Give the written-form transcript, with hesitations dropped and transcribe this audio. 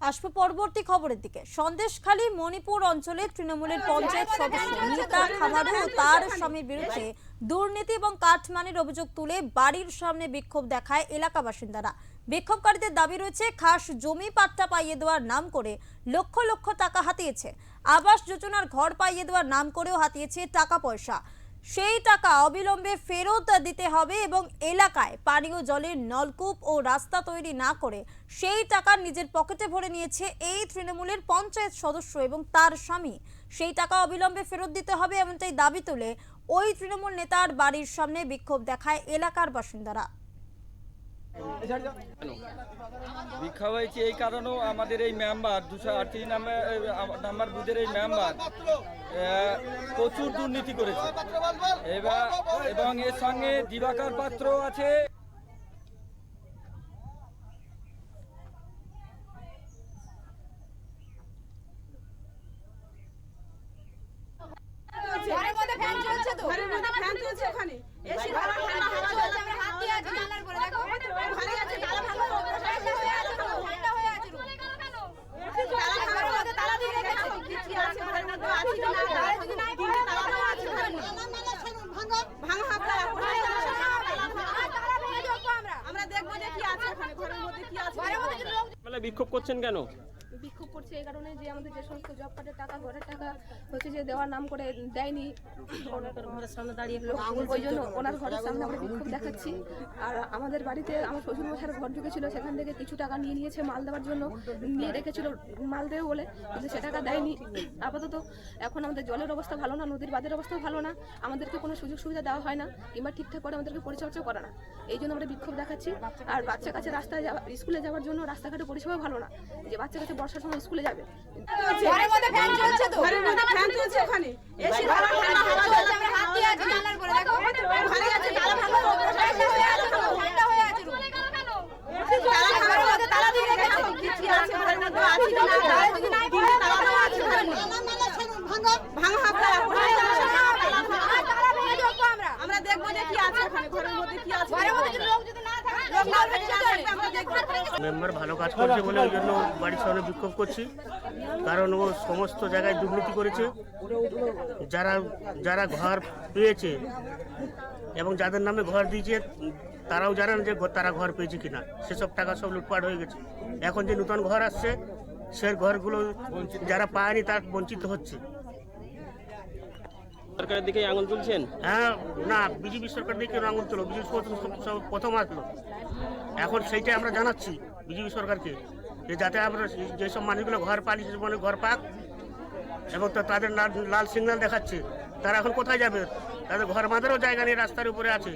আসবো পরবর্তী খবরের দিকে। সন্দেশখালী মণিপুর অঞ্চলে তৃণমূলের পঞ্চায়েত সদস্য নীতা খামারু ও তার স্বামীর বিরুদ্ধে দুর্নীতি এবং কাটমানির অভিযোগ তুলে বাড়ির সামনে বিক্ষোভ দেখায় এলাকা বাসিন্দারা। বিক্ষোভকারীদের দাবি রয়েছে, খাস জমি পাট্টা পাইয়ে দেওয়ার নাম করে লক্ষ লক্ষ টাকা হাতিয়েছে, আবাস যোজনার ঘর পাইয়ে দেওয়ার নাম করেও হাতিয়েছে টাকা পয়সা। সেই টাকা অবিলম্বে ফেরত দিতে হবে এবং এলাকায় পানীয় জলের নলকূপ ও রাস্তা তৈরি না করে সেই টাকা নিজের পকেটে ভরে নিয়েছে এই তৃণমূলের পঞ্চায়েত সদস্য এবং তার স্বামী। সেই টাকা অবিলম্বে ফেরত দিতে হবে এমনটাই দাবি তুলে ওই তৃণমূল নেতার বাড়ির সামনে বিক্ষোভ দেখায় এলাকার বাসিন্দারা। বিক্ষোভ হয়েছে এই কারণেও আমাদের এই মেম্বার 238 নাম্বার বুথের এই মেম্বার প্রচুর দুর্নীতি করেছে এবং এর সঙ্গে দিবাকর পাত্র আছে। ঘরের মধ্যে ফ্যান চলছে তো, ঘরের মধ্যে ফ্যান চলছে, ওখানে এসি হাওয়া ঠান্ডা হাওয়া চলছে। আমরা হাত দিয়ে আছি জানালার করে, দেখো ঘরে আছে তালা ভাঙা ঠান্ডা হয়ে আছে, ঠান্ডা হয়ে আছে রুম। তালা ভাঙার মধ্যে তালা দিয়ে রেখেছে, কিছু আছে ঘরের মধ্যে আছে কি না, তালা যদি নাই পড়ে তালা দেওয়া আছে ঘরের মধ্যে। ভাঙা ভাঙা হাফলা কোথায় যাচ্ছে, তালা ভেঙে দেব আমরা, দেখবো যে কি আছে ওখানে ঘরের মধ্যে, কি আছে ঘরের মধ্যে। মানে বিক্ষোভ করছেন কেন? বিক্ষোভ করছে এই কারণে যে আমাদের যে সমস্ত জব কার্ডের টাকা, ঘরের টাকা হচ্ছে যে দেওয়ার নাম করে দেয়নি, ঘরের সামনে দাঁড়িয়ে ওই জন্য ওনার ঘরের সামনে আমরা বিক্ষোভ দেখাচ্ছি। আর আমাদের বাড়িতে আমার শ্বশুর মশাইয়ের ঘর ঢুকেছিল, সেখান থেকে কিছু টাকা নিয়ে নিয়েছে মাল দেওয়ার জন্য, নিয়ে রেখেছিল মাল দেবে বলে, কিন্তু সে টাকা দেয়নি। আপাতত এখন আমাদের জলের অবস্থা ভালো না, নদীর বাঁধের অবস্থা ভালো না, আমাদেরকে কোনো সুযোগ সুবিধা দেওয়া হয় না কিংবা ঠিকঠাক করে আমাদেরকে পরিচর্যা করে না। এই জন্য আমরা বিক্ষোভ দেখাচ্ছি। আর বাচ্চা কাছে রাস্তায় স্কুলে যাওয়ার জন্য রাস্তাঘাটে পরিষেবা ভালো না, যে বাচ্চা কাছে বর্ষার সময় স্কুলে যাবে। ঘরের মধ্যে ফ্যান চলছে তো, ঘরের মধ্যে ফ্যান চলছে, ওখানে এসি হাওয়া ঠান্ডা হাওয়া চলছে। আমরা হাত দিয়ে আছি জানালার করে, দেখো ঘরে আছে তালা ভাঙা ঠান্ডা হয়ে আছে, ঠান্ডা হয়ে আছে রুম। তালা ভাঙার মধ্যে তালা দিয়ে রেখেছে, কিছু আছে ঘরের মধ্যে আছে কি না, তালা যদি নাই পড়ে তালা দেওয়া আছে ঘরের মধ্যে। ভাঙা ভাঙা হাফলা কোথায় যাচ্ছে, তালা ভেঙে দেব আমরা, দেখবো যে কি আছে ওখানে ঘরের মধ্যে, কি আছে ঘরের মধ্যে। লোক যদি না থাকে, লোক না থাকে আমরা দেখবো। মেম্বার ভালো কাজ করছে বলে ওই জন্য বাড়ির সামনে বিক্ষোভ করছি, কারণ ও সমস্ত জায়গায় দুর্নীতি করেছে। যারা যারা ঘর পেয়েছে এবং যাদের নামে ঘর দিয়েছে তারাও জানেন যে তারা ঘর পেয়েছে কিনা, সেসব টাকা সব লুটপাট হয়ে গেছে। এখন যে নতুন ঘর আসছে সে ঘরগুলো যারা পায়নি তার বঞ্চিত হচ্ছে। সরকারের দিকে আঙুল তুলছেন? হ্যাঁ, না, বিজেপি সরকার দিকে আঙুল তুলো, বিজেপি প্রথম আসলো। এখন সেইটাই আমরা জানাচ্ছি বিজেপি সরকারকে, যে যাতে আমরা যেসব মানুষগুলো ঘর পালি সেসব মানুষ ঘর পাক, এবং তাদের লাল সিগন্যাল দেখাচ্ছে, তারা এখন কোথায় যাবে? তাদের ঘর বাঁধারও জায়গা নেই, রাস্তার উপরে আছে।